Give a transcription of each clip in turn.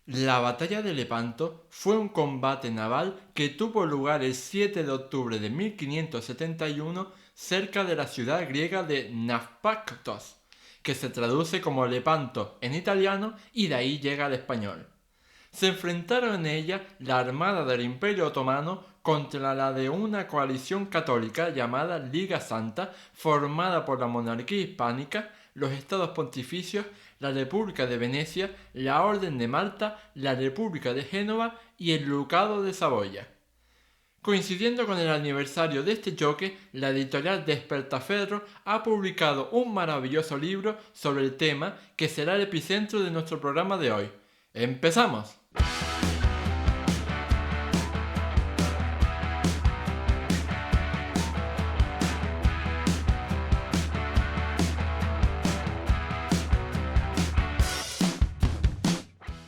La batalla de Lepanto fue un combate naval que tuvo lugar el 7 de octubre de 1571 cerca de la ciudad griega de Naupactos, que se traduce como Lepanto en italiano y de ahí llega al español. Se enfrentaron en ella la armada del Imperio Otomano contra la de una coalición católica llamada Liga Santa, formada por la monarquía hispánica, los estados pontificios, la República de Venecia, la Orden de Malta, la República de Génova y el Ducado de Saboya. Coincidiendo con el aniversario de este choque, la editorial Despertaferro ha publicado un maravilloso libro sobre el tema que será el epicentro de nuestro programa de hoy. ¡Empezamos!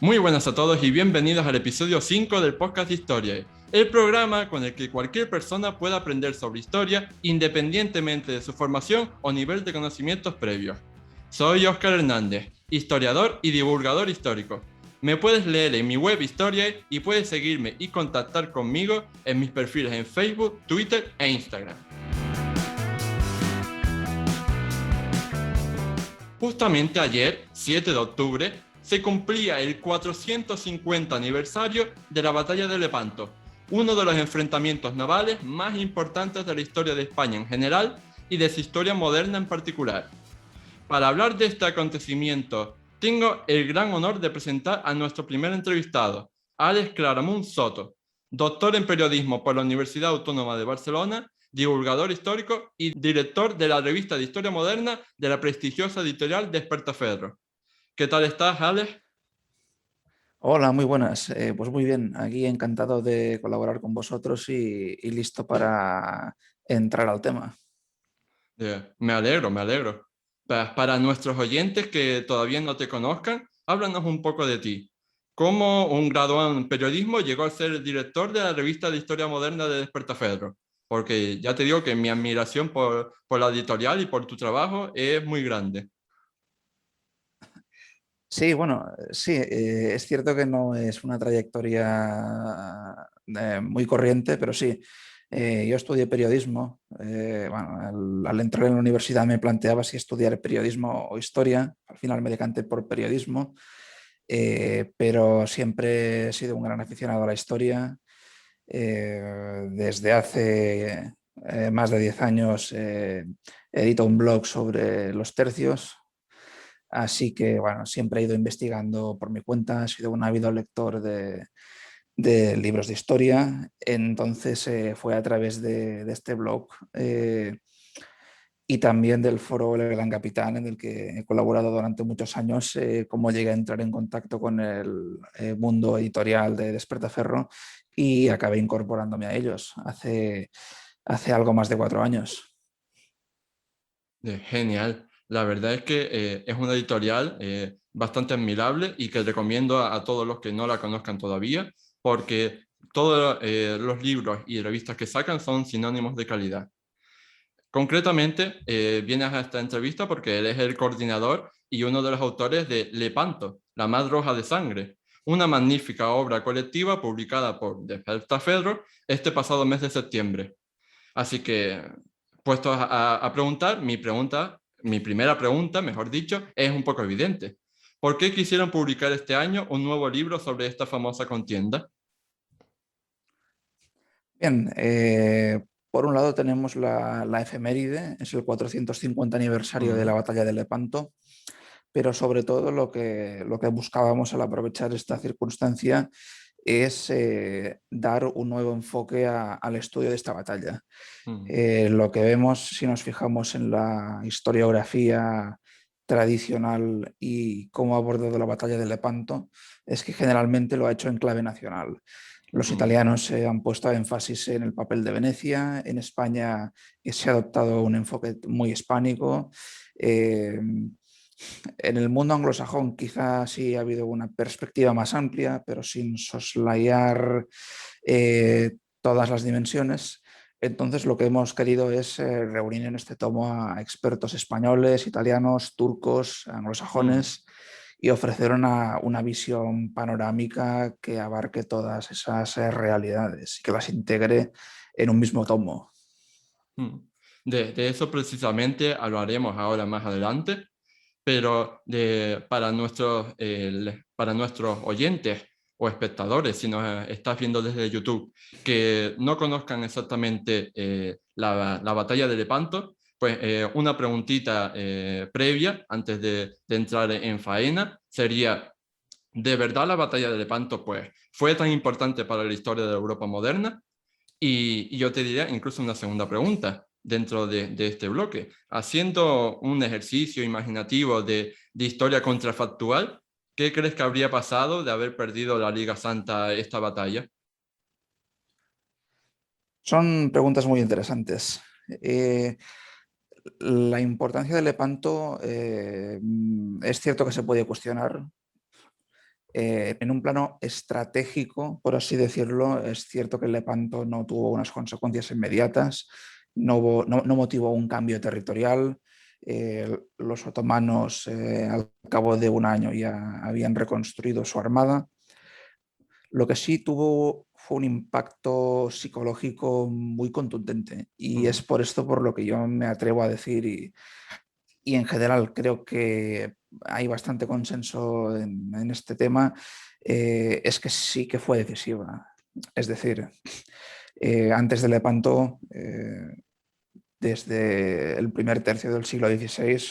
Muy buenas a todos y bienvenidos al episodio 5 del podcast de Historia, el programa con el que cualquier persona pueda aprender sobre historia independientemente de su formación o nivel de conocimientos previos. Soy Óscar Hernández, historiador y divulgador histórico. Me puedes leer en mi web Historia y puedes seguirme y contactar conmigo en mis perfiles en Facebook, Twitter e Instagram. Justamente ayer, 7 de octubre, se cumplía el 450 aniversario de la Batalla de Lepanto, uno de los enfrentamientos navales más importantes de la historia de España en general y de su historia moderna en particular. Para hablar de este acontecimiento, tengo el gran honor de presentar a nuestro primer entrevistado, Alex Claramunt Soto, doctor en periodismo por la Universidad Autónoma de Barcelona, divulgador histórico y director de la revista de Historia Moderna de la prestigiosa editorial Despertaferro. ¿Qué tal estás, Alex? Hola, muy buenas. Pues muy bien, aquí encantado de colaborar con vosotros y listo para entrar al tema. Me alegro, me alegro. Para nuestros oyentes que todavía no te conozcan, háblanos un poco de ti. ¿Cómo un graduado en periodismo llegó a ser el director de la revista de Historia Moderna de Despertaferro? Porque ya te digo que mi admiración por la editorial y por tu trabajo es muy grande. Sí, bueno, sí, es cierto que no es una trayectoria muy corriente, pero sí, yo estudié periodismo. Bueno, al entrar en la universidad me planteaba si estudiar periodismo o historia. Al final me decanté por periodismo, pero siempre he sido un gran aficionado a la historia. Desde hace más de 10 años edito un blog sobre los tercios, así que bueno, siempre he ido investigando por mi cuenta, he sido un ávido lector de libros de historia, entonces fue a través de este blog y también del foro El Gran Capitán, en el que he colaborado durante muchos años, cómo llegué a entrar en contacto con el mundo editorial de Despertaferro y acabé incorporándome a ellos hace algo más de 4 años. Genial. La verdad es que es una editorial bastante admirable y que recomiendo a todos los que no la conozcan todavía, porque todos los libros y revistas que sacan son sinónimos de calidad. Concretamente, vienes a esta entrevista porque él es el coordinador y uno de los autores de Lepanto, La Más Roja de Sangre, una magnífica obra colectiva publicada por Despertaferro este pasado mes de septiembre. Así que, puesto a preguntar, mi primera pregunta, mejor dicho, es un poco evidente. ¿Por qué quisieron publicar este año un nuevo libro sobre esta famosa contienda? Bien, por un lado tenemos la efeméride, es el 450 aniversario de la Mm, batalla de Lepanto, pero sobre todo lo que buscábamos al aprovechar esta circunstancia es dar un nuevo enfoque al estudio de esta batalla. mm, Lo que vemos, si nos fijamos en la historiografía tradicional y cómo ha abordado la batalla de Lepanto, es que generalmente lo ha hecho en clave nacional. Los mm, italianos han puesto énfasis en el papel de Venecia, en España se ha adoptado un enfoque muy hispánico. Eh, en el mundo anglosajón quizás sí ha habido una perspectiva más amplia, pero sin soslayar todas las dimensiones. Entonces lo que hemos querido es reunir en este tomo a expertos españoles, italianos, turcos, mm. anglosajones y ofrecer una visión panorámica que abarque todas esas realidades y que las integre en un mismo tomo. Mm. De eso precisamente hablaremos ahora más adelante, pero para nuestros oyentes o espectadores, si nos estás viendo desde YouTube, que no conozcan exactamente la batalla de Lepanto, pues una preguntita previa antes de entrar en faena sería, ¿de verdad la batalla de Lepanto pues, fue tan importante para la historia de la Europa moderna? Y yo te diría incluso una segunda pregunta dentro de este bloque. Haciendo un ejercicio imaginativo de historia contrafactual, ¿qué crees que habría pasado de haber perdido la Liga Santa esta batalla? Son preguntas muy interesantes. La importancia de Lepanto es cierto que se puede cuestionar. En un plano estratégico, por así decirlo, es cierto que Lepanto no tuvo unas consecuencias inmediatas, no motivó un cambio territorial. Los otomanos al cabo de un año ya habían reconstruido su armada. Lo que sí tuvo fue un impacto psicológico muy contundente y es Mm, por esto por lo que yo me atrevo a decir y en general creo que hay bastante consenso en este tema, es que sí que fue decisiva. Es decir, antes de Lepanto, desde el primer tercio del siglo XVI,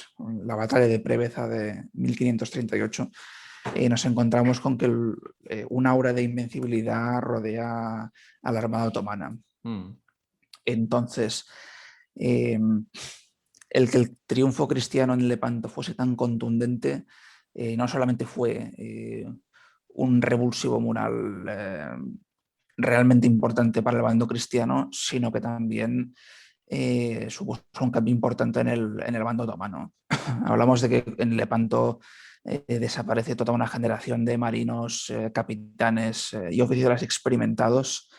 la batalla de Preveza de 1538, nos encontramos con que un aura de invencibilidad rodea a la Armada Otomana. mm, Entonces, eh, el que el triunfo cristiano en Lepanto fuese tan contundente no solamente fue un revulsivo moral realmente importante para el bando cristiano, sino que también supuso un cambio importante en el bando otomano. Hablamos de que en Lepanto desaparece toda una generación de marinos, capitanes y oficiales experimentados,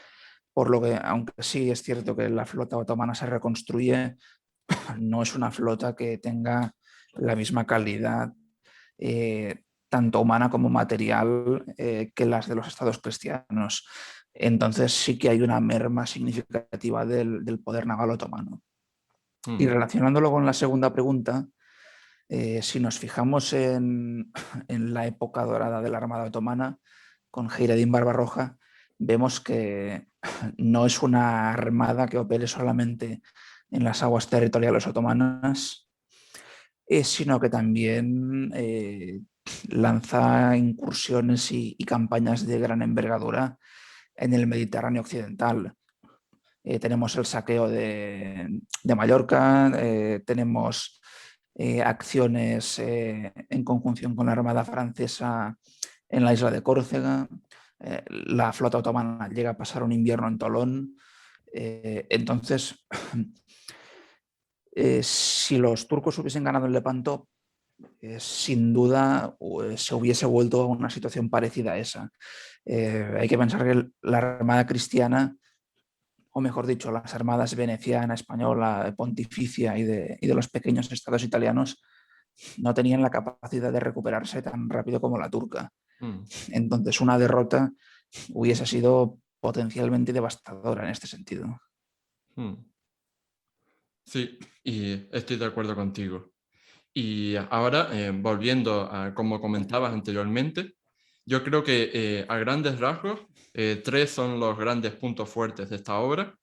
por lo que, aunque sí es cierto que la flota otomana se reconstruye, no es una flota que tenga la misma calidad, tanto humana como material, que las de los estados cristianos. Entonces sí que hay una merma significativa del poder naval otomano. Y mm, relacionándolo con la segunda pregunta, si nos fijamos en la época dorada de la Armada Otomana, con Heiredin Barbarroja, vemos que no es una armada que opere solamente en las aguas territoriales otomanas, sino que también lanza incursiones y campañas de gran envergadura en el Mediterráneo occidental. Tenemos el saqueo de Mallorca, tenemos acciones en conjunción con la Armada Francesa en la isla de Córcega, la flota otomana llega a pasar un invierno en Tolón. Entonces, si los turcos hubiesen ganado en Lepanto, sin duda se hubiese vuelto a una situación parecida a esa. Hay que pensar que la Armada cristiana, o mejor dicho, las armadas veneciana, española, pontificia y de los pequeños estados italianos, no tenían la capacidad de recuperarse tan rápido como la turca. mm, Entonces, una derrota hubiese sido potencialmente devastadora en este sentido. mm. Sí, y estoy de acuerdo contigo. Y ahora, volviendo a como comentabas anteriormente, yo creo que a grandes rasgos, tres son los grandes puntos fuertes de esta obra,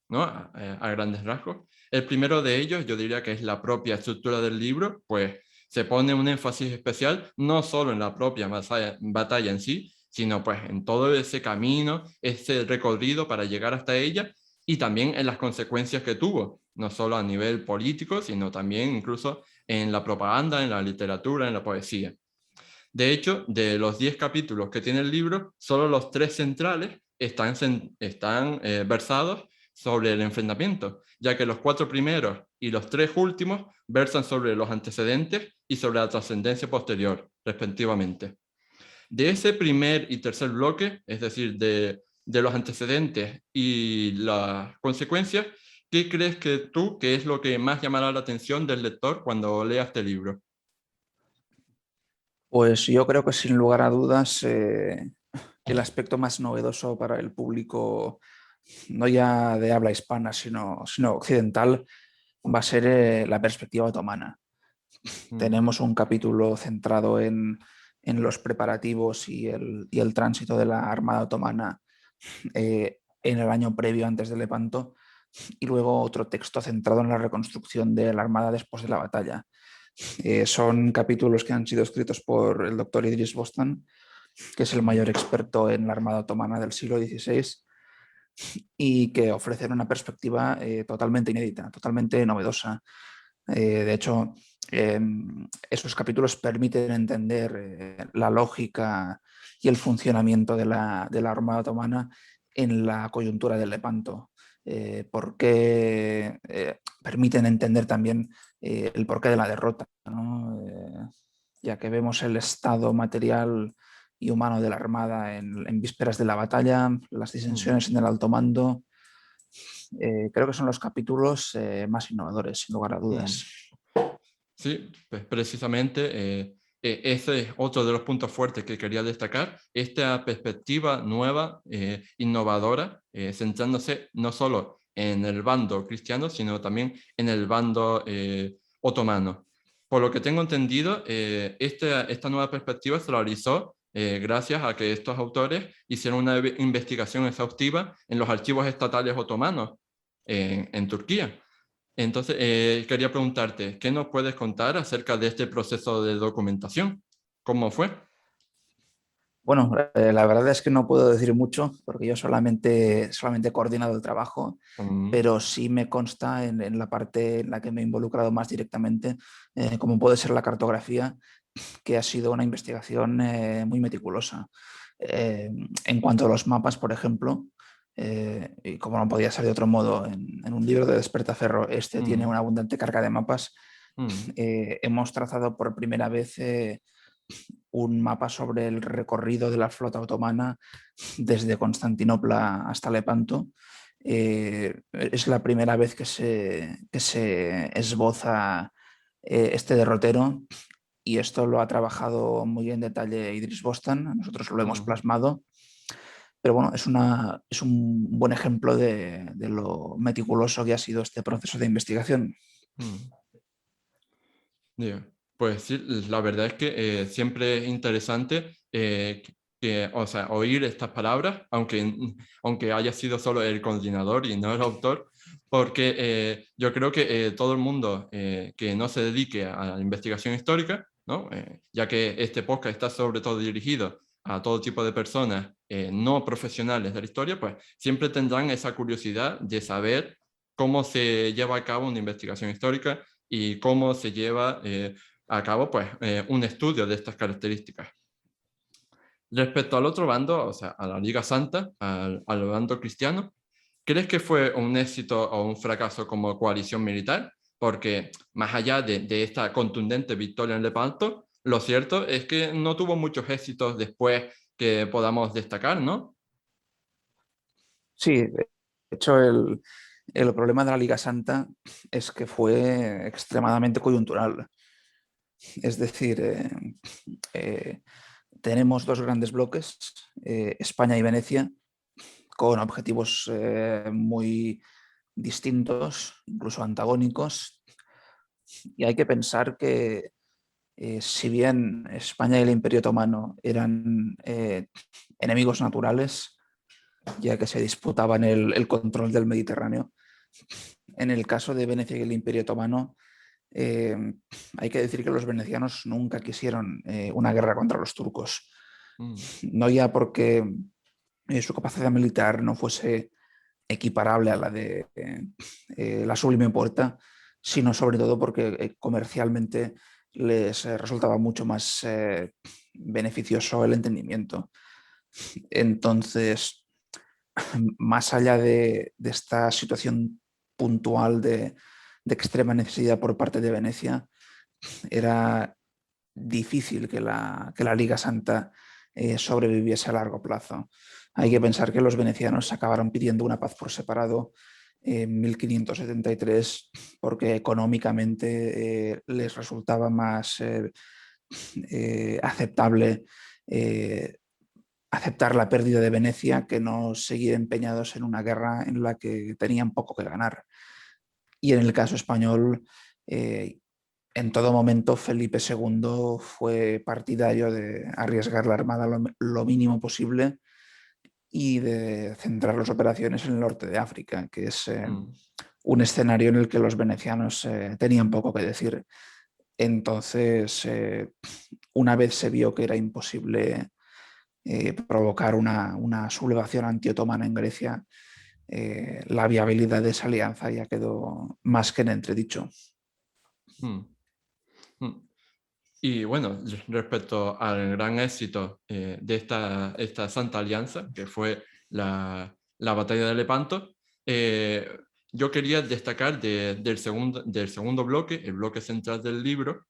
¿no? A grandes rasgos. El primero de ellos, yo diría que es la propia estructura del libro, pues se pone un énfasis especial no solo en la propia batalla en sí, sino pues en todo ese camino, ese recorrido para llegar hasta ella y también en las consecuencias que tuvo, no solo a nivel político, sino también incluso en la propaganda, en la literatura, en la poesía. De hecho, de los 10 capítulos que tiene el libro, solo los 3 centrales están versados sobre el enfrentamiento, ya que los 4 primeros y los 3 últimos versan sobre los antecedentes y sobre la trascendencia posterior, respectivamente. De ese primer y tercer bloque, es decir, de los antecedentes y las consecuencias, ¿qué crees que tú, que es lo que más llamará la atención del lector cuando lea este libro? Pues yo creo que sin lugar a dudas el aspecto más novedoso para el público, no ya de habla hispana, sino occidental, va a ser la perspectiva otomana. Mm, Tenemos un capítulo centrado en los preparativos y el tránsito de la Armada Otomana en el año previo antes de Lepanto, y luego otro texto centrado en la reconstrucción de la Armada después de la batalla. Son capítulos que han sido escritos por el doctor Idris Bostan, que es el mm, mayor experto en la Armada Otomana del siglo XVI, y que ofrecen una perspectiva totalmente inédita, totalmente novedosa. De hecho, esos capítulos permiten entender la lógica y el funcionamiento de la Armada Otomana en la coyuntura del Lepanto. Porque permiten entender también el porqué de la derrota, ¿no? Ya que vemos el estado material y humano de la Armada en vísperas de la batalla, las mm, disensiones en el alto mando. Creo que son los capítulos más innovadores, sin lugar a mm. dudas. Sí, pues precisamente ese es otro de los puntos fuertes que quería destacar, esta perspectiva nueva, innovadora, centrándose no solo en el bando cristiano, sino también en el bando otomano. Por lo que tengo entendido, esta nueva perspectiva se realizó gracias a que estos autores hicieron una investigación exhaustiva en los archivos estatales otomanos en Turquía. Entonces, quería preguntarte, ¿qué nos puedes contar acerca de este proceso de documentación? ¿Cómo fue? Bueno, la verdad es que no puedo decir mucho porque yo solamente he coordinado el trabajo, Mm, pero sí me consta en la parte en la que me he involucrado más directamente, como puede ser la cartografía, que ha sido una investigación muy meticulosa. En cuanto a los mapas, por ejemplo, y como no podía ser de otro modo, en un libro de Despertaferro, este tiene mm, una abundante carga de mapas. mm, Hemos trazado por primera vez un mapa sobre el recorrido de la flota otomana desde Constantinopla hasta Lepanto. Es la primera vez que se esboza este derrotero, y esto lo ha trabajado muy en detalle Idris Bostan, nosotros lo hemos mm, plasmado, pero bueno, es un buen ejemplo de lo meticuloso que ha sido este proceso de investigación. mm. Ya. Pues sí, la verdad es que siempre es interesante o sea, oír estas palabras, aunque haya sido solo el coordinador y no el autor, porque yo creo que todo el mundo que no se dedique a la investigación histórica, ¿no? Ya que este podcast está sobre todo dirigido a todo tipo de personas no profesionales de la historia, pues siempre tendrán esa curiosidad de saber cómo se lleva a cabo una investigación histórica y cómo se lleva a cabo pues, un estudio de estas características. Respecto al otro bando, o sea, a la Liga Santa, al bando cristiano, ¿crees que fue un éxito o un fracaso como coalición militar? Porque más allá de esta contundente victoria en Lepanto, lo cierto es que no tuvo muchos éxitos después que podamos destacar, ¿no? Sí, de hecho el problema de la Liga Santa es que fue extremadamente coyuntural. Es decir, eh, tenemos dos grandes bloques, España y Venecia, con objetivos muy distintos, incluso antagónicos. Y hay que pensar que si bien España y el Imperio Otomano eran enemigos naturales, ya que se disputaban el control del Mediterráneo, en el caso de Venecia y el Imperio Otomano, eh, hay que decir que los venecianos nunca quisieron una guerra contra los turcos. Mm, No ya porque su capacidad militar no fuese equiparable a la de la Sublime Puerta, sino sobre todo porque comercialmente les resultaba mucho más beneficioso el entendimiento. Entonces, más allá de esta situación puntual de extrema necesidad por parte de Venecia, era difícil que la Liga Santa sobreviviese a largo plazo. Hay que mm, pensar que los venecianos acabaron pidiendo una paz por separado en 1573 porque económicamente les resultaba más aceptable aceptar la pérdida de Venecia que no seguir empeñados en una guerra en la que tenían poco que ganar. Y en el caso español, en todo momento Felipe II fue partidario de arriesgar la armada lo mínimo posible y de centrar las operaciones en el norte de África, que es Mm, un escenario en el que los venecianos tenían poco que decir. Entonces, una vez se vio que era imposible provocar una sublevación antiotomana en Grecia, la viabilidad de esa alianza ya quedó más que en entredicho. mm, mm. Y bueno, respecto al gran éxito de esta Santa Alianza, que fue la batalla de Lepanto, eh, yo quería destacar del segundo bloque, el bloque central del libro,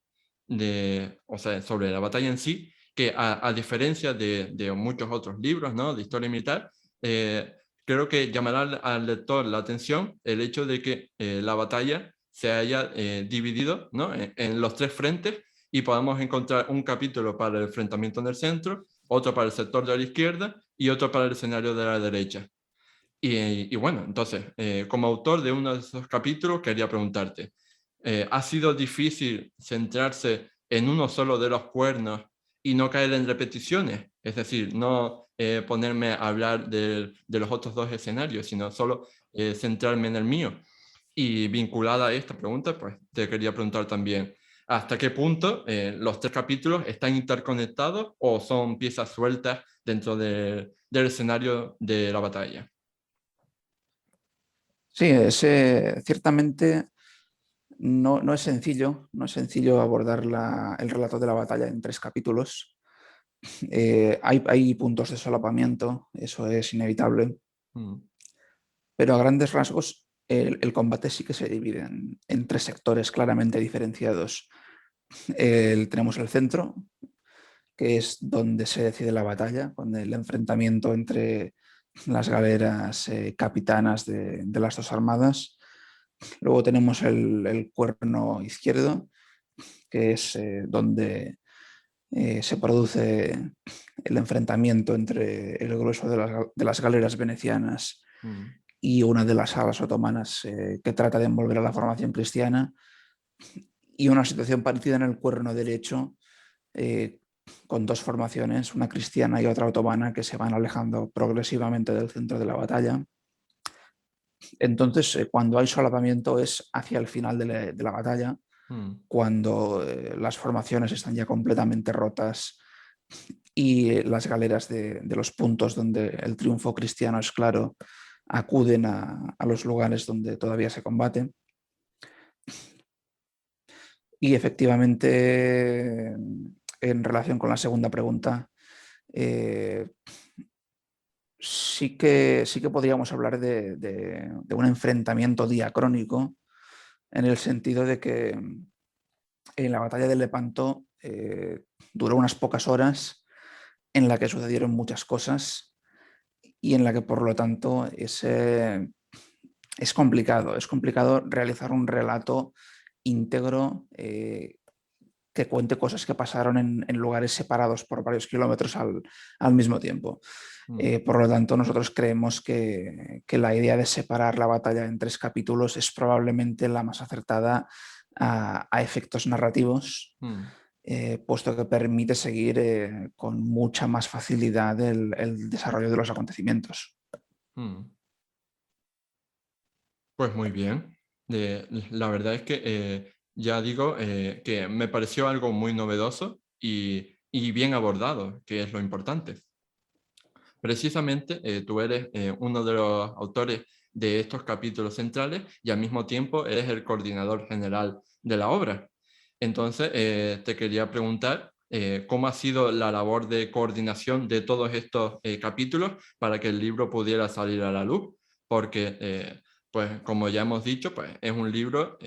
o sea, sobre la batalla en sí, que a diferencia de muchos otros libros, ¿no?, de historia militar, creo que llamará al lector la atención el hecho de que la batalla se haya dividido, ¿no?, en los tres frentes, y podamos encontrar un capítulo para el enfrentamiento en el centro, otro para el sector de la izquierda y otro para el escenario de la derecha. Y bueno, entonces, como autor de uno de esos capítulos, quería preguntarte, ¿ha sido difícil centrarse en uno solo de los cuernos y no caer en repeticiones? Es decir, no ponerme a hablar de los otros dos escenarios, sino solo centrarme en el mío. Y vinculada a esta pregunta, pues te quería preguntar también, ¿hasta qué punto los tres capítulos están interconectados o son piezas sueltas dentro del escenario de la batalla? Sí, ciertamente no es sencillo, no es sencillo abordar el relato de la batalla en tres capítulos. Hay puntos de solapamiento, eso es inevitable, Mm, pero a grandes rasgos el combate sí que se divide en tres sectores claramente diferenciados. Tenemos el centro, que es donde se decide la batalla, con el enfrentamiento entre las galeras capitanas de las dos armadas. Luego tenemos el cuerno izquierdo, que es donde se produce el enfrentamiento entre el grueso de las galeras venecianas mm, y una de las alas otomanas que trata de envolver a la formación cristiana, y una situación parecida en el cuerno derecho, eh, con dos formaciones, una cristiana y otra otomana, que se van alejando progresivamente del centro de la batalla. Entonces, cuando hay solapamiento es hacia el final de la batalla, mm, cuando las formaciones están ya completamente rotas y las galeras de los puntos donde el triunfo cristiano es claro acuden a los lugares donde todavía se combate. Y efectivamente, en relación con la segunda pregunta, eh, sí que podríamos hablar de un enfrentamiento diacrónico, en el sentido de que en la batalla de Lepanto duró unas pocas horas, en la que sucedieron muchas cosas y en la que por lo tanto es complicado realizar un relato íntegro que cuente cosas que pasaron en lugares separados por varios kilómetros al mismo tiempo. mm, Por lo tanto, nosotros creemos que la idea de separar la batalla en tres capítulos es probablemente la más acertada a efectos narrativos, mm, puesto que permite seguir con mucha más facilidad el desarrollo de los acontecimientos. mm. Pues muy bien. La verdad es que ya digo que me pareció algo muy novedoso y bien abordado, que es lo importante. Precisamente tú eres uno de los autores de estos capítulos centrales y al mismo tiempo eres el coordinador general de la obra. Entonces, te quería preguntar cómo ha sido la labor de coordinación de todos estos capítulos para que el libro pudiera salir a la luz, porque, pues, como ya hemos dicho, pues, es un libro,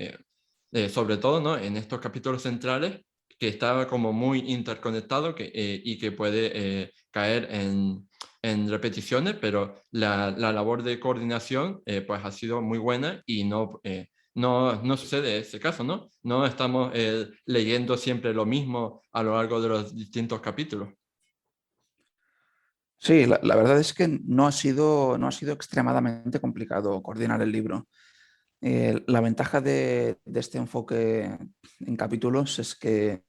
sobre todo, ¿no?, en estos capítulos centrales, que está como muy interconectado y que puede caer en repeticiones, pero la labor de coordinación pues ha sido muy buena y no, no sucede ese caso, ¿no? No estamos leyendo siempre lo mismo a lo largo de los distintos capítulos. Sí, la verdad es que no ha sido extremadamente complicado coordinar el libro. La ventaja de este enfoque en capítulos es que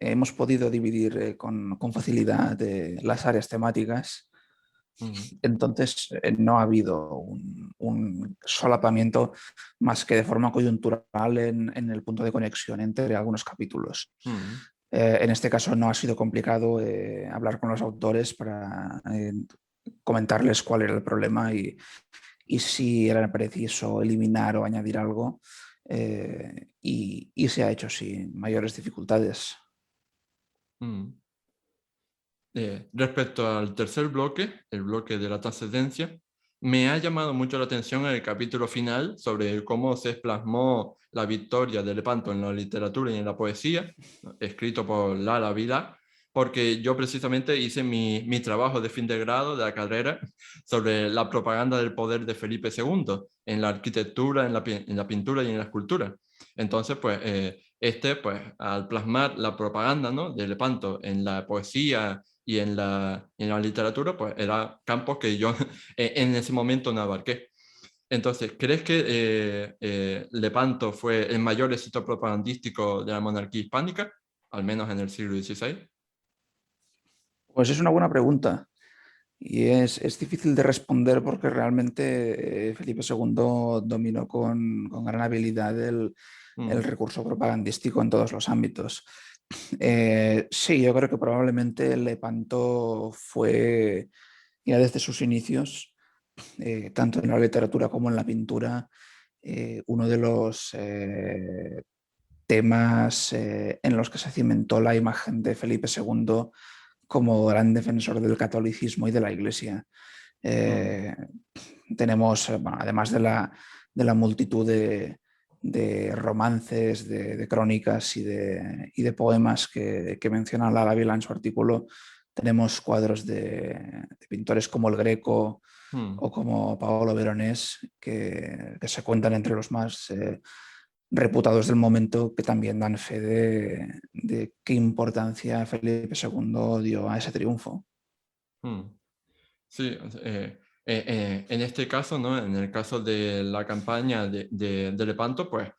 hemos podido dividir con facilidad las áreas temáticas. Ujú, Entonces, no ha habido un solapamiento más que de forma coyuntural en el punto de conexión entre algunos capítulos. ujú, En este caso no ha sido complicado hablar con los autores para comentarles cuál era el problema y si era preciso eliminar o añadir algo. Y se ha hecho sin mayores dificultades. ujú. Respecto al tercer bloque, el bloque de la trascendencia, me ha llamado mucho la atención el capítulo final sobre cómo se plasmó la victoria de Lepanto en la literatura y en la poesía, ¿no? Escrito por Lara Vila, porque yo precisamente hice mi trabajo de fin de grado de la carrera sobre la propaganda del poder de Felipe II en la arquitectura, en la pintura y en la escultura. Entonces, pues, pues, al plasmar la propaganda, ¿no?, de Lepanto en la poesía y en la literatura, pues era campos que yo en ese momento no abarqué. Entonces, ¿crees que Lepanto fue el mayor éxito propagandístico de la monarquía hispánica, al menos en el siglo XVI? Pues es una buena pregunta. Y es difícil de responder porque realmente Felipe II dominó con gran habilidad el Mm, recurso propagandístico en todos los ámbitos. Sí, yo creo que probablemente Lepanto fue, ya desde sus inicios, tanto en la literatura como en la pintura, uno de los temas en los que se cimentó la imagen de Felipe II como gran defensor del catolicismo y de la Iglesia. mm, Eh, tenemos, bueno, además de la multitud de romances, de crónicas y de poemas que menciona Lara Vila en su artículo, tenemos cuadros de pintores como el Greco mm. o como Paolo Veronés, que se cuentan entre los más reputados del momento, que también dan fe de qué importancia Felipe II dio a ese triunfo. Mm. Sí, o sea, en este caso, ¿no? En el caso de la campaña de Lepanto, pues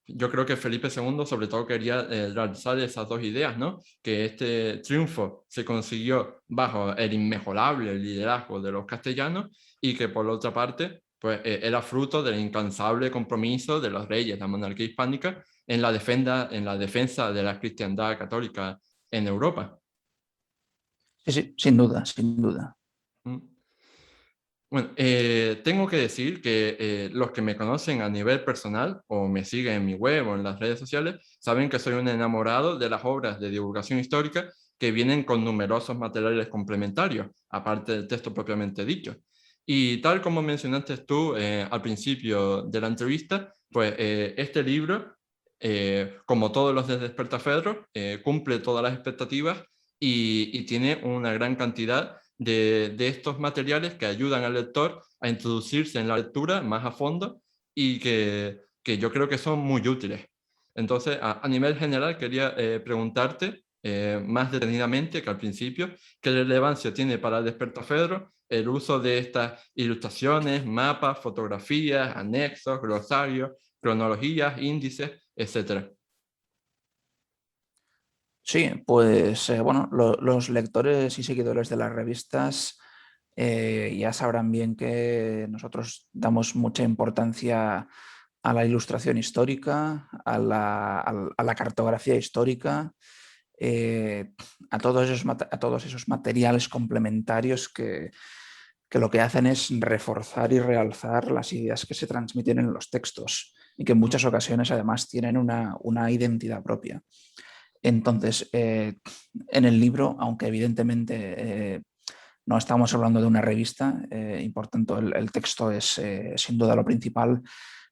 yo creo que Felipe II sobre todo quería realizar esas dos ideas, ¿no? Que este triunfo se consiguió bajo el inmejorable liderazgo de los castellanos y que por otra parte, pues era fruto del incansable compromiso de los reyes de la monarquía hispánica en la defensa de la cristiandad católica en Europa. Sí, sí, sin duda, sin duda. Mm. Bueno, tengo que decir que los que me conocen a nivel personal o me siguen en mi web o en las redes sociales saben que soy un enamorado de las obras de divulgación histórica que vienen con numerosos materiales complementarios, aparte del texto propiamente dicho. Y tal como mencionaste tú al principio de la entrevista, pues este libro, como todos los de Despertaferro, cumple todas las expectativas y tiene una gran cantidad de estos materiales que ayudan al lector a introducirse en la lectura más a fondo y que yo creo que son muy útiles. Entonces, a nivel general, quería preguntarte más detenidamente que al principio, ¿qué relevancia tiene para el Despertaferro el uso de estas ilustraciones, mapas, fotografías, anexos, glosarios, cronologías, índices, etcétera? Sí, pues bueno, los lectores y seguidores de las revistas ya sabrán bien que nosotros damos mucha importancia a la ilustración histórica, a la cartografía histórica, eh, a todos esos materiales complementarios que lo que hacen es reforzar y realzar las ideas que se transmiten en los textos y que en muchas Mm, ocasiones además tienen una identidad propia. Entonces, en el libro, aunque evidentemente no estamos hablando de una revista y por tanto el texto es sin duda lo principal,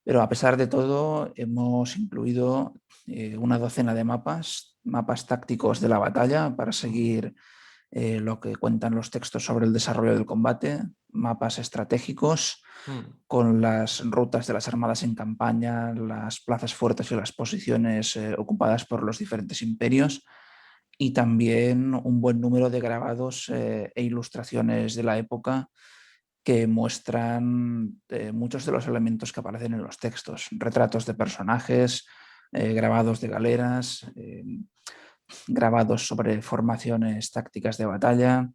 pero a pesar de todo hemos incluido una docena de mapas, mapas tácticos de la batalla para mm, seguir lo que cuentan los textos sobre el desarrollo del combate, mapas estratégicos mm, con las rutas de las armadas en campaña, las plazas fuertes y las posiciones ocupadas por los diferentes imperios, y también un buen número de grabados e ilustraciones de la época que muestran muchos de los elementos que aparecen en los textos, retratos de personajes, grabados de galeras, grabados sobre formaciones tácticas de batalla,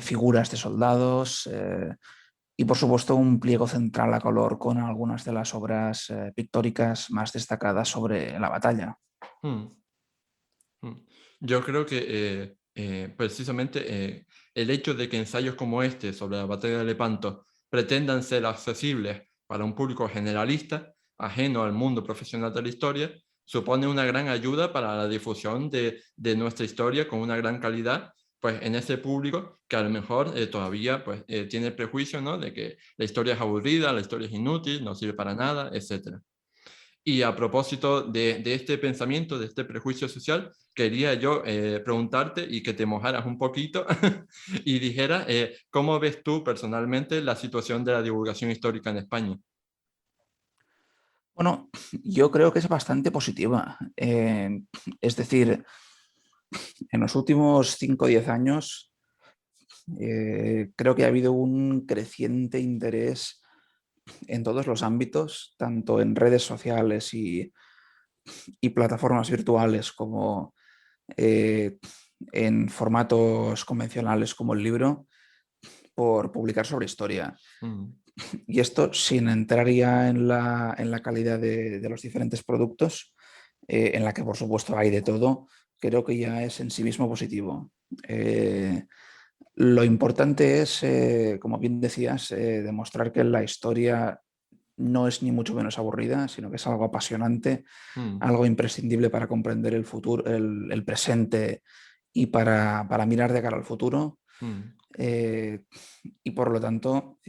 figuras de soldados y por supuesto un pliego central a color con algunas de las obras pictóricas más destacadas sobre la batalla. mm. Mm. Yo creo que precisamente el hecho de que ensayos como este sobre la batalla de Lepanto pretendan ser accesibles para un público generalista, ajeno al mundo profesional de la historia, supone una gran ayuda para la difusión de nuestra historia con una gran calidad, pues en ese público que a lo mejor todavía pues, tiene el prejuicio, ¿no?, de que la historia es aburrida, la historia es inútil, no sirve para nada, etcétera. Y a propósito de este pensamiento, de este prejuicio social, quería yo preguntarte y que te mojaras un poquito y dijeras cómo ves tú personalmente la situación de la divulgación histórica en España. Bueno, yo creo que es bastante positiva. Es decir, en los últimos 5 o 10 años creo que ha habido un creciente interés en todos los ámbitos, tanto en redes sociales y plataformas virtuales como eh, en formatos convencionales como el libro, por publicar sobre historia. Mm, Y esto sin entrar ya en la calidad de los diferentes productos, en la que por supuesto hay de todo, creo que ya es en sí mismo positivo. Lo importante es, como bien decías, demostrar que la historia no es ni mucho menos aburrida, sino que es algo apasionante, mm, algo imprescindible para comprender el futuro, el presente y para mirar de cara al futuro. mm, Eh, y por lo tanto,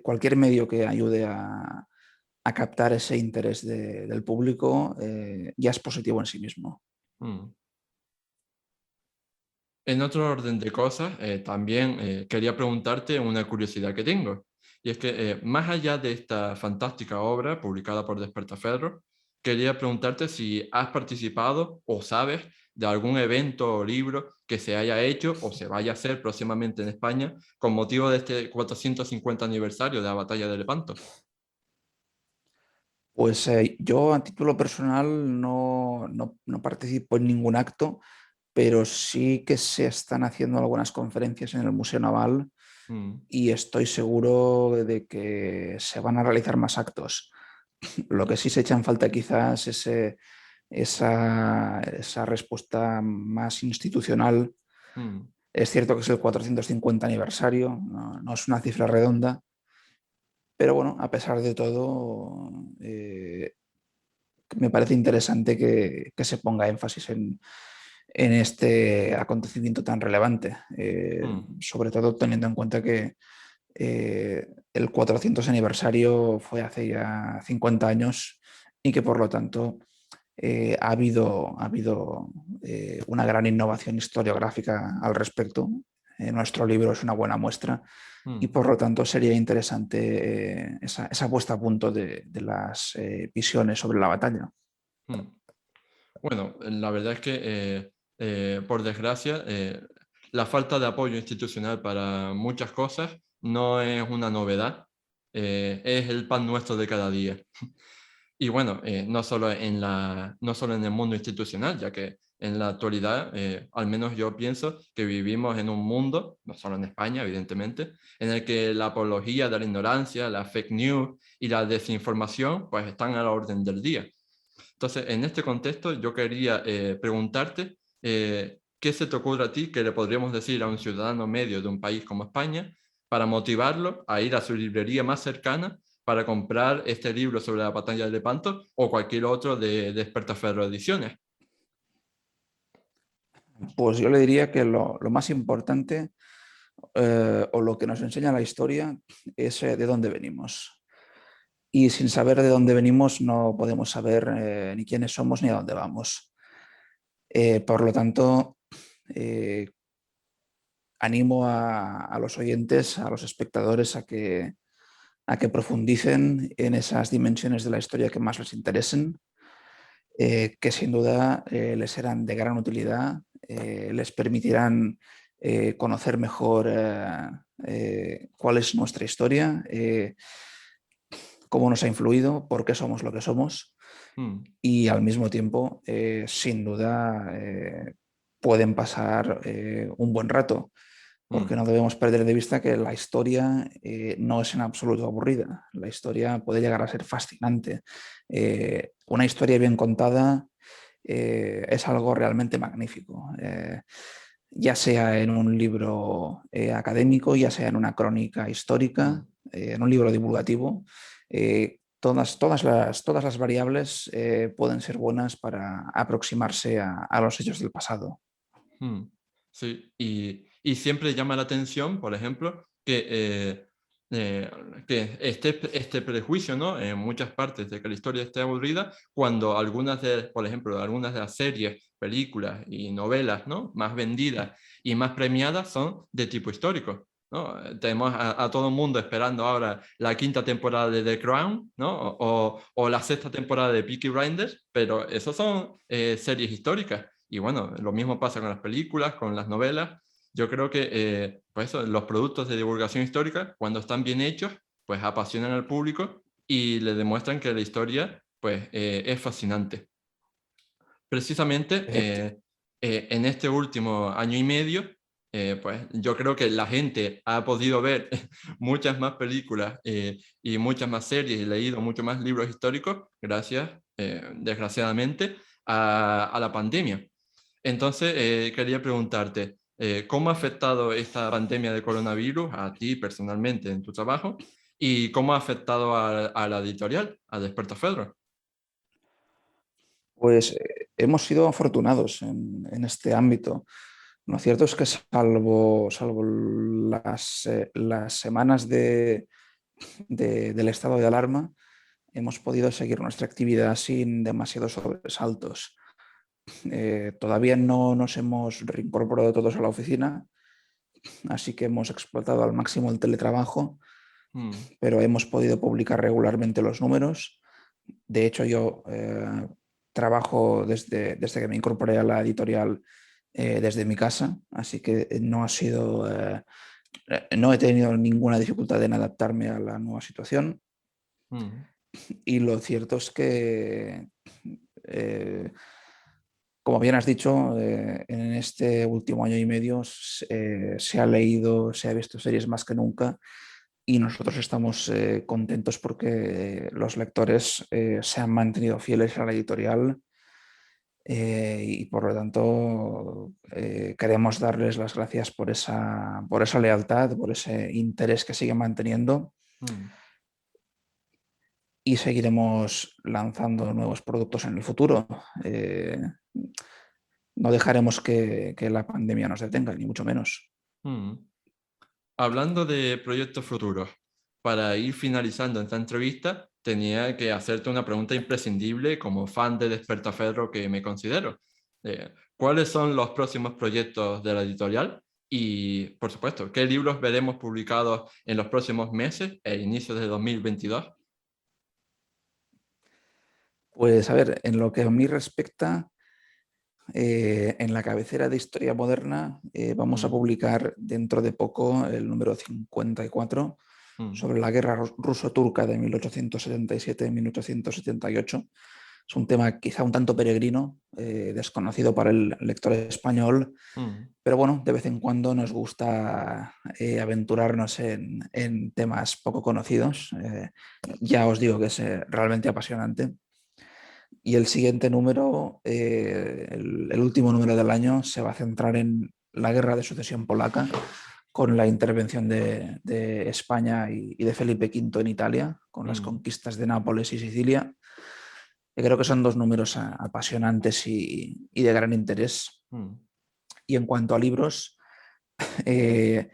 cualquier medio que ayude a captar ese interés del público ya es positivo en sí mismo. mm. En otro orden de cosas, también quería preguntarte una curiosidad que tengo. Y es que, más allá de esta fantástica obra publicada por Despertaferro, quería preguntarte si has participado o sabes de algún evento o libro que se haya hecho o se vaya a hacer próximamente en España con motivo de este 450 aniversario de la batalla de Lepanto. Pues yo a título personal no participo en ningún acto, pero sí que se están haciendo algunas conferencias en el Museo Naval Mm, y estoy seguro de que se van a realizar más actos. Lo que sí se echa en falta quizás es esa respuesta más institucional. mm, Es cierto que es el 450 aniversario, no es una cifra redonda, pero bueno, a pesar de todo, me parece interesante que se ponga énfasis en este acontecimiento tan relevante, mm, sobre todo teniendo en cuenta que el 400 aniversario fue hace ya 50 años y que por lo tanto ha habido una gran innovación historiográfica al respecto. Nuestro libro es una buena muestra y mm, por lo tanto sería interesante esa puesta a punto de las visiones sobre la batalla. mm. Bueno, la verdad es que, por desgracia, la falta de apoyo institucional para muchas cosas no es una novedad, es el pan nuestro de cada día. Y bueno, no solo en el mundo institucional, ya que en la actualidad, al menos yo pienso que vivimos en un mundo, no solo en España, evidentemente, en el que la apología de la ignorancia, la fake news y la desinformación, pues están a la orden del día. Entonces, en este contexto, yo quería preguntarte, ¿qué se te ocurre a ti que le podríamos decir a un ciudadano medio de un país como España para motivarlo a ir a su librería más cercana para comprar este libro sobre la batalla de Lepanto o cualquier otro de Despertaferro Ediciones? Pues yo le diría que lo más importante o lo que nos enseña la historia es de dónde venimos. Y sin saber de dónde venimos no podemos saber ni quiénes somos ni a dónde vamos. Por lo tanto, eh, animo a los oyentes, a los espectadores, a que profundicen en esas dimensiones de la historia que más les interesen, que sin duda les serán de gran utilidad, les permitirán conocer mejor cuál es nuestra historia, cómo nos ha influido, por qué somos lo que somos Mm, y al mismo tiempo, sin duda, pueden pasar un buen rato, porque mm, no debemos perder de vista que la historia no es en absoluto aburrida. La historia puede llegar a ser fascinante. Una historia bien contada es algo realmente magnífico. Ya sea en un libro académico, ya sea en una crónica histórica, mm. en un libro divulgativo, todas las variables pueden ser buenas para aproximarse a los hechos del pasado. Mm, sí, y siempre llama la atención, por ejemplo, eh, que este prejuicio, ¿no? En muchas partes de que la historia esté aburrida, cuando por ejemplo, algunas de las series, películas y novelas, ¿no? Más vendidas y más premiadas son de tipo histórico. ¿No? Tenemos a todo el mundo esperando ahora la quinta temporada de The Crown, ¿no? O la sexta temporada de Peaky Blinders, pero esos son series históricas. Y bueno, lo mismo pasa con las películas, con las novelas. Yo creo que pues eso, los productos de divulgación histórica, cuando están bien hechos, pues apasionan al público y le demuestran que la historia pues, es fascinante. Precisamente Efecti- en este último año y medio, pues yo creo que la gente ha podido ver muchas más películas y muchas más series y leído muchos más libros históricos gracias, desgraciadamente, a la pandemia. Entonces, quería preguntarte, ¿cómo ha afectado esta pandemia de coronavirus a ti personalmente en tu trabajo? ¿Y cómo ha afectado a la editorial, a Despertar? Pues hemos sido afortunados en este ámbito. Lo cierto es que salvo las semanas del estado de alarma, hemos podido seguir nuestra actividad sin demasiados sobresaltos. Todavía no nos hemos reincorporado todos a la oficina, así que hemos explotado al máximo el teletrabajo, Mm, pero hemos podido publicar regularmente los números. De hecho, yo trabajo desde que me incorporé a la editorial desde mi casa, así que no he tenido ninguna dificultad en adaptarme a la nueva situación. mm, Y lo cierto es que, eh, como bien has dicho, en este último año y medio se ha leído, se ha visto series más que nunca y nosotros estamos contentos porque los lectores se han mantenido fieles a la editorial y por lo tanto queremos darles las gracias por esa lealtad, por ese interés que siguen manteniendo mm. y seguiremos lanzando nuevos productos en el futuro. No dejaremos que la pandemia nos detenga, ni mucho menos. Mm. Hablando de proyectos futuros, para ir finalizando esta entrevista, tenía que hacerte una pregunta imprescindible como fan de Despertaferro que me considero. ¿Cuáles son los próximos proyectos de la editorial? Y, por supuesto, ¿qué libros veremos publicados en los próximos meses e inicios de 2022? Pues a ver, en lo que a mí respecta, en la cabecera de Historia Moderna vamos a Mm, publicar dentro de poco el número 54 mm, sobre la guerra ruso-turca de 1877-1878. Es un tema quizá un tanto peregrino, desconocido para el lector español, mm, pero bueno, de vez en cuando nos gusta aventurarnos en temas poco conocidos. Ya os digo que es realmente apasionante. Y el siguiente número, el último número del año, se va a centrar en la guerra de sucesión polaca, con la intervención de España y de Felipe V en Italia, con las mm, conquistas de Nápoles y Sicilia. Yo creo que son dos números apasionantes y de gran interés. mm, Y en cuanto a libros, eh,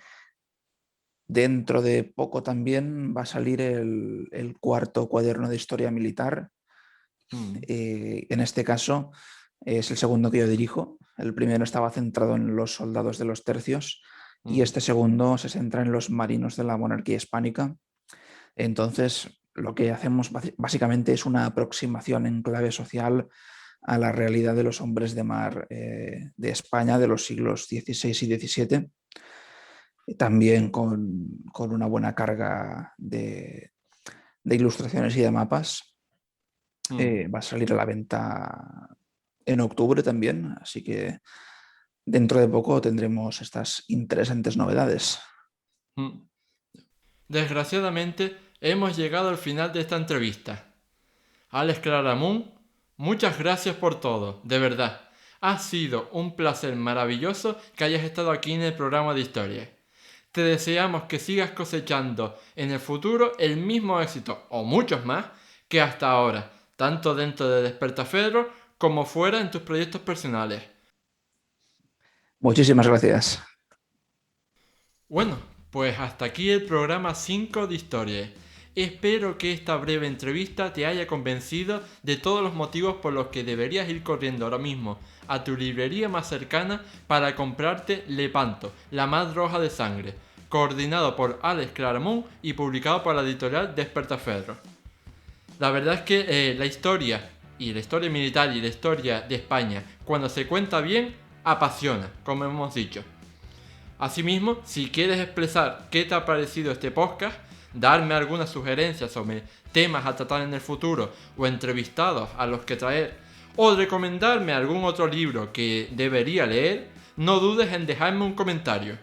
dentro de poco también va a salir el cuarto cuaderno de historia militar. mm, En este caso es el segundo que yo dirijo. El primero estaba centrado en los soldados de los tercios y Mm, este segundo se centra en los marinos de la monarquía hispánica. Entonces, lo que hacemos básicamente es una aproximación en clave social a la realidad de los hombres de mar de España de los siglos XVI y XVII, también con una buena carga de ilustraciones y de mapas. mm, Va a salir a la venta en octubre también, así que dentro de poco tendremos estas interesantes novedades. mm. Desgraciadamente, hemos llegado al final de esta entrevista. Alex Claramunt, muchas gracias por todo, de verdad. Ha sido un placer maravilloso que hayas estado aquí en el programa de historia. Te deseamos que sigas cosechando en el futuro el mismo éxito, o muchos más, que hasta ahora, tanto dentro de Despertaferro como fuera en tus proyectos personales. Muchísimas gracias. Bueno, pues hasta aquí el programa 5 de Historia. Espero que esta breve entrevista te haya convencido de todos los motivos por los que deberías ir corriendo ahora mismo a tu librería más cercana para comprarte Lepanto, la más roja de sangre, coordinado por Alex Claramunt y publicado por la editorial Despertaferro. La verdad es que la historia, y la historia militar y la historia de España, cuando se cuenta bien, apasiona, como hemos dicho. Asimismo, si quieres expresar qué te ha parecido este podcast, darme algunas sugerencias sobre temas a tratar en el futuro o entrevistados a los que traer, o recomendarme algún otro libro que debería leer, no dudes en dejarme un comentario.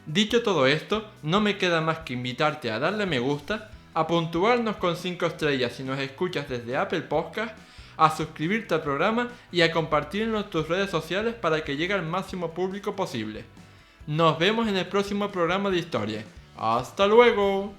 Dicho todo esto, no me queda más que invitarte a darle me gusta, a puntuarnos con 5 estrellas si nos escuchas desde Apple Podcast, a suscribirte al programa y a compartirlo en tus redes sociales para que llegue al máximo público posible. Nos vemos en el próximo programa de historia. ¡Hasta luego!